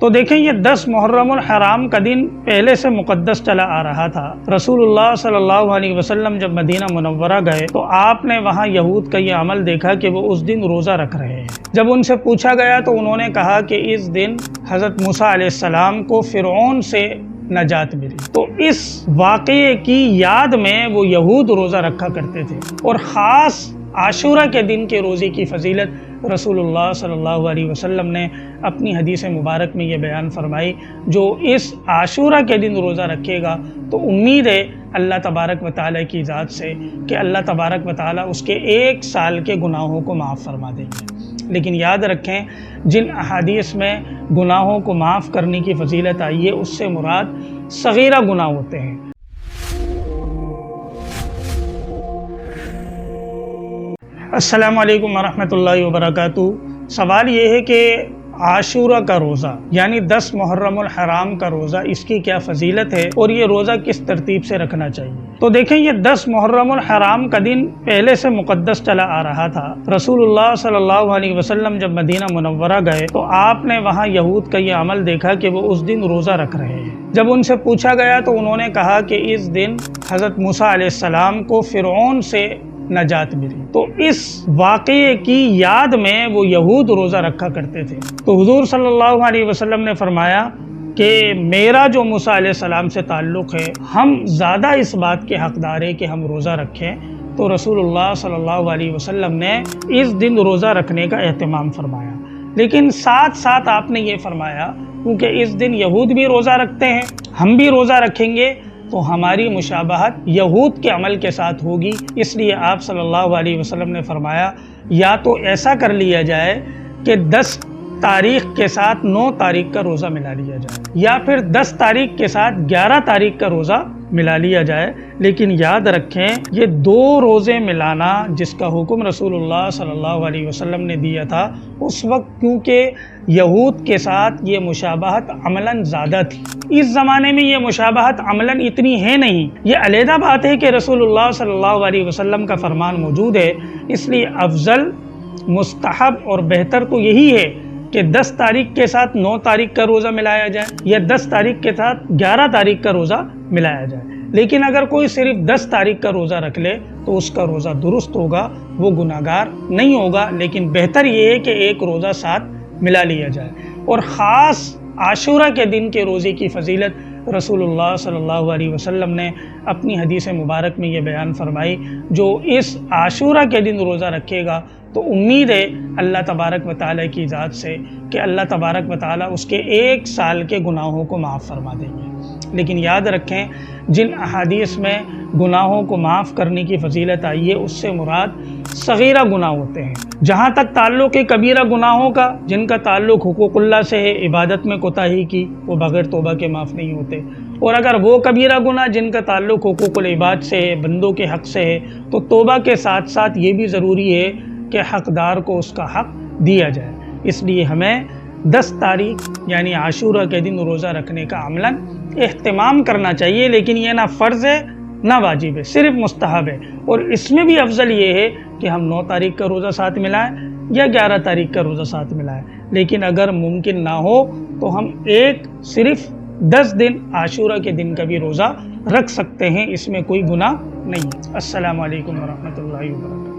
تو دیکھیں یہ 10 محرم الحرام کا دن پہلے سے مقدس چلا آ رہا تھا۔ رسول اللہ صلی اللہ علیہ وسلم جب مدینہ منورہ گئے تو آپ نے وہاں یہود کا یہ عمل دیکھا کہ وہ اس دن روزہ رکھ رہے ہیں۔ جب ان سے پوچھا گیا تو انہوں نے کہا کہ اس دن حضرت موسیٰ علیہ السلام کو فرعون سے نجات ملی۔ تو اس واقعے کی یاد میں وہ یہود روزہ رکھا کرتے تھے، اور خاص عاشورہ کے دن کے روزے کی فضیلت رسول اللہ صلی اللہ علیہ وسلم نے اپنی حدیث مبارک میں یہ بیان فرمائی، جو اس عاشورہ کے دن روزہ رکھے گا تو امید ہے اللہ تبارک و تعالیٰ کی ذات سے کہ اللہ تبارک و تعالیٰ اس کے 1 سال کے گناہوں کو معاف فرما دیں گے۔ لیکن یاد رکھیں، جن احادیث میں گناہوں کو معاف کرنے کی فضیلت آئی ہے اس سے مراد صغیرہ گناہ ہوتے ہیں۔ السلام علیکم ورحمۃ اللہ وبرکاتہ۔ سوال یہ ہے کہ عاشورہ کا روزہ یعنی 10 محرم الحرام کا روزہ، اس کی کیا فضیلت ہے اور یہ روزہ کس ترتیب سے رکھنا چاہیے؟ تو دیکھیں یہ 10 محرم الحرام کا دن پہلے سے مقدس چلا آ رہا تھا۔ رسول اللہ صلی اللہ علیہ وسلم جب مدینہ منورہ گئے تو آپ نے وہاں یہود کا یہ عمل دیکھا کہ وہ اس دن روزہ رکھ رہے ہیں۔ جب ان سے پوچھا گیا تو انہوں نے کہا کہ اس دن حضرت موسیٰ علیہ السلام کو فرعون سے نجات ملی۔ تو اس واقعے کی یاد میں وہ یہود روزہ رکھا کرتے تھے۔ تو حضور صلی اللہ علیہ وسلم نے فرمایا کہ میرا جو موسیٰ علیہ السلام سے تعلق ہے، ہم زیادہ اس بات کے حقدار ہیں کہ ہم روزہ رکھیں۔ تو رسول اللہ صلی اللہ علیہ وسلم نے اس دن روزہ رکھنے کا اہتمام فرمایا، لیکن ساتھ ساتھ آپ نے یہ فرمایا کیونکہ اس دن یہود بھی روزہ رکھتے ہیں، ہم بھی روزہ رکھیں گے تو ہماری مشابہت یہود کے عمل کے ساتھ ہوگی، اس لیے آپ صلی اللہ علیہ وسلم نے فرمایا یا تو ایسا کر لیا جائے کہ 10 تاریخ کے ساتھ 9 تاریخ کا روزہ ملا لیا جائے، یا پھر 10 تاریخ کے ساتھ 11 تاریخ کا روزہ ملا لیا جائے۔ لیکن یاد رکھیں یہ 2 روزے ملانا جس کا حکم رسول اللہ صلی اللہ علیہ وسلم نے دیا تھا اس وقت، کیونکہ یہود کے ساتھ یہ مشابہت عملاً زیادہ تھی۔ اس زمانے میں یہ مشابہت عملاً اتنی ہے نہیں۔ یہ علیحدہ بات ہے کہ رسول اللہ صلی اللہ علیہ وسلم کا فرمان موجود ہے، اس لیے افضل، مستحب اور بہتر تو یہی ہے کہ 10 تاریخ کے ساتھ 9 تاریخ کا روزہ ملایا جائے، یا 10 تاریخ کے ساتھ 11 تاریخ کا روزہ ملایا جائے۔ لیکن اگر کوئی صرف 10 تاریخ کا روزہ رکھ لے تو اس کا روزہ درست ہوگا، وہ گناہگار نہیں ہوگا، لیکن بہتر یہ ہے کہ ایک روزہ ساتھ ملا لیا جائے۔ اور خاص عاشورہ کے دن کے روزے کی فضیلت رسول اللہ صلی اللہ علیہ وسلم نے اپنی حدیث مبارک میں یہ بیان فرمائی، جو اس عاشورہ کے دن روزہ رکھے گا تو امید ہے اللہ تبارک و تعالیٰ کی ذات سے کہ اللہ تبارک و تعالیٰ اس کے 1 سال کے گناہوں کو معاف فرما دیں گے۔ لیکن یاد رکھیں جن احادیث میں گناہوں کو معاف کرنے کی فضیلت آئی ہے اس سے مراد صغیرہ گناہ ہوتے ہیں۔ جہاں تک تعلق ہے کبیرہ گناہوں کا، جن کا تعلق حقوق اللہ سے ہے، عبادت میں کوتاہی کی، وہ بغیر توبہ کے معاف نہیں ہوتے۔ اور اگر وہ کبیرہ گناہ جن کا تعلق حقوق العباد سے ہے، بندوں کے حق سے ہے، تو توبہ کے ساتھ ساتھ یہ بھی ضروری ہے کہ حقدار کو اس کا حق دیا جائے۔ اس لیے ہمیں 10 تاریخ یعنی عاشورہ کے دن روزہ رکھنے کا عملاً اہتمام کرنا چاہیے، لیکن یہ نہ فرض ہے نہ واجب ہے، صرف مستحب ہے۔ اور اس میں بھی افضل یہ ہے کہ ہم 9 تاریخ کا روزہ ساتھ ملائیں یا 11 تاریخ کا روزہ ساتھ ملائیں، لیکن اگر ممکن نہ ہو تو ہم صرف 10 دن عاشورہ کے دن کا بھی روزہ رکھ سکتے ہیں، اس میں کوئی گناہ نہیں ہے۔ السلام علیکم ورحمۃ اللہ وبرکاتہ۔